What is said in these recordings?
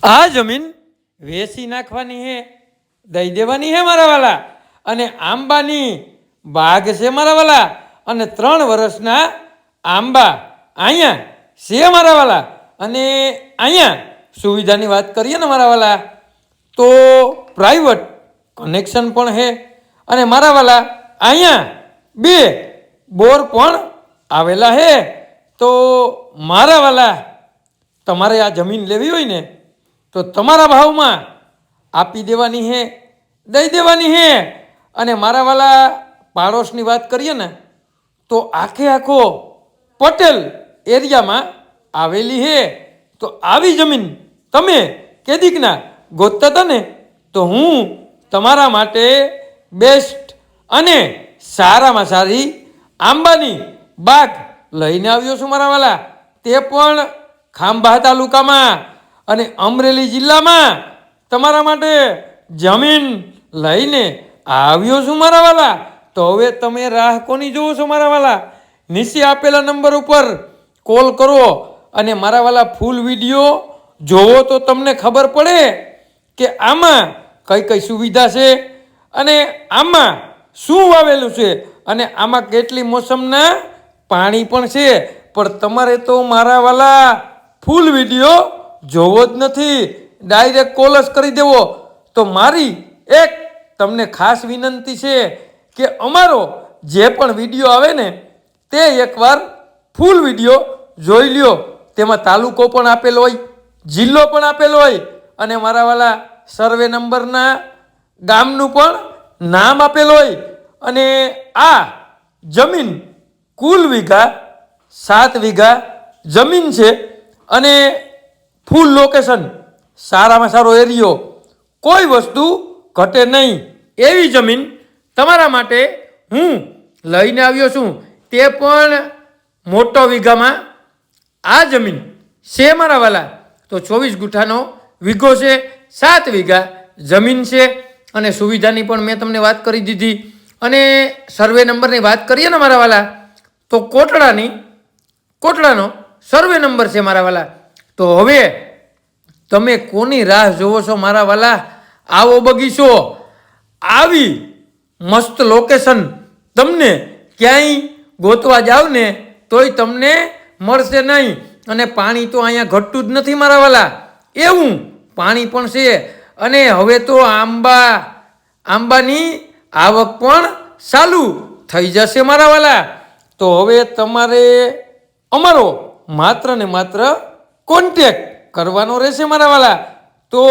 આ જમીન વેચી નાખવાની હે, દઈ દેવાની હે મારા વાલા. અને આંબાની બાગ છે મારા વાલા, અને 3 વર્ષના આંબા અહીંયા છે મારા વાલા. અને અહીંયા સુવિધાની વાત કરીએ ને મારા વાલા, તો પ્રાઇવેટ કનેક્શન પણ છે. અને મારા વાલા અહીંયા 2 બોર પણ આવેલા છે. તો મારા વાલા તમારે આ જમીન લેવી હોય ને તો તમારા ભાવમાં આપી દેવાની છે, દઈ દેવાની છે. અને મારા વાલા પાડોશની વાત કરીએ ને તો આખો પટેલ એરિયામાં આવેલી છે. તો આવી જમીન તમે કેદીકના ગોતતા હતા ને, તો હું તમારા માટે બેસ્ટ અને સારામાં સારી આંબાની બાગ લઈને આવ્યો છું મારા વાલા. તે પણ ખાંભા તાલુકામાં અને અમરેલી જિલ્લામાં તમારા માટે જમીન લઈને આવ્યો છું મારા વાલા. તો હવે તમે રાહ કોની જોવો છો મારા વાલા? નીચે આપેલા નંબર ઉપર કોલ કરો અને મારા વાલા ફૂલ વિડીયો જોવો તો તમને ખબર પડે કે આમાં કઈ કઈ સુવિધા છે અને આમાં શું વાવેલું છે અને આમાં કેટલી મોસમના પાણી પણ છે. પણ તમારે તો મારા વાલા ફૂલ વિડીયો જોવો જ નથી, ડાયરેક્ટ કોલ જ કરી દેવો. તો મારી એક તમને ખાસ વિનંતી છે કે અમારો જે પણ વિડીયો આવે ને તે એકવાર ફૂલ વિડીયો જોઈ લ્યો. તેમાં તાલુકો પણ આપેલો હોય, જિલ્લો પણ આપેલો હોય અને મારા વાલા સર્વે નંબરના ગામનું પણ નામ આપેલું હોય. અને આ જમીન કુલ વીઘા 7 વીઘા જમીન છે. અને ફૂલ લોકેશન, સારામાં સારો એરિયો, કોઈ વસ્તુ ઘટે નહીં એવી જમીન તમારા માટે હું લઈને આવ્યો છું. તે પણ મોટો વીઘામાં આ જમીન છે મારા વાલા. તો 24 ગુઠાનો વીઘો છે, 7 વીઘા જમીન છે. અને સુવિધાની પણ મેં તમને વાત કરી દીધી. અને સર્વે નંબરની વાત કરીએ ને મારા વાલા, તો કોટડાનો સર્વે નંબર છે મારા વાલા. તો હવે તમે કોની રાહ જોવો છો મારા વાલા? આવો બગીચો, આવી મસ્ત લોકેશન તમને ક્યાંય ગોતવા જાવ ને તોય તમને મળશે નહીં. અને પાણી તો અહીંયા ઘટતું જ નથી મારા વાલા, એવું પાણી પણ છે. અને હવે તો આંબાની આવક પણ ચાલુ થઈ જશે મારા વાલા. તો હવે તમારે અમારો માત્ર ને માત્ર કોન્ટેક્ટ કરવાનો રહેશે મારા વાલા. તો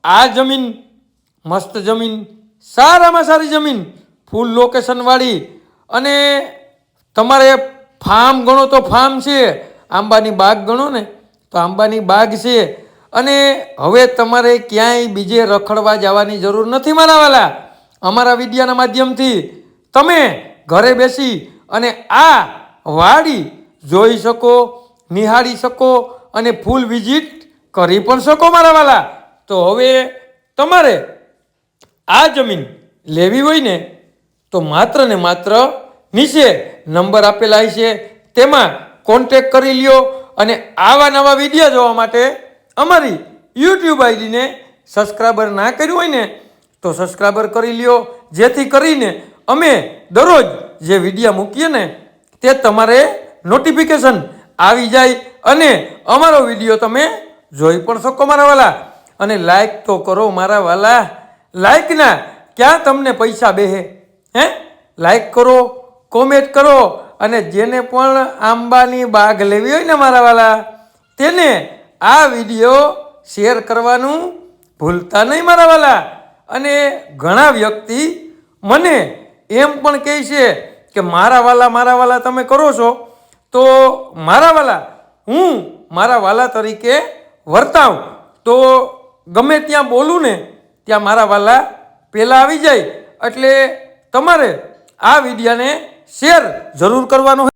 આ જમીન મસ્ત જમીન, સારામાં સારી જમીન, ફૂલ લોકેશનવાળી. અને તમારે ફાર્મ ગણો તો ફાર્મ છે, આંબાની બાગ ગણો ને તો આંબાની બાગ છે. અને હવે તમારે ક્યાંય બીજે રખડવા જવાની જરૂર નથી મારા વાલા. અમારા વિડીયાના માધ્યમથી તમે ઘરે બેસી અને આ વાડી જોઈ શકો, નિહાળી શકો અને ફૂલ વિઝિટ કરી પણ શકો મારા વાલા. તો હવે તમારે આ જમીન લેવી હોય ને તો માત્ર ને માત્ર નીચે નંબર આપેલા છે તેમાં કોન્ટેક કરી લ્યો. અને આવા નવા વિડીયો જોવા માટે અમારી યુટ્યુબ આઈડીને સબસ્ક્રાઈબર ના કર્યું હોય ને તો સબસ્ક્રાઈબર કરી લ્યો, જેથી કરીને અમે દરરોજ જે વિડીયો મૂકીએ ને તે તમારે નોટિફિકેશન આવી જાય અને અમારો વિડીયો તમે જોઈ પણ શકો મારા વાલા. અને લાઈક તો કરો મારા વાલા, લાઈકના ક્યાં તમને પૈસા બેહે? લાઈક કરો, કોમેન્ટ કરો. અને જેને પણ આંબાની બાગ લેવી હોય ને મારા વાલા, તેને આ વિડીયો શેર કરવાનું ભૂલતા નહીં મારા વાલા. અને ઘણા વ્યક્તિ મને એમ પણ કહે છે કે મારા વાલા તમે કરો છો તો મારા વાલા હું મારા વાલા તરીકે વર્તાવ. તો ગમે ત્યાં બોલું ને ત્યાં મારા વાલા પહેલાં આવી જાય. એટલે તમારે આ વિડીયાને શેર જરૂર કરવાનો.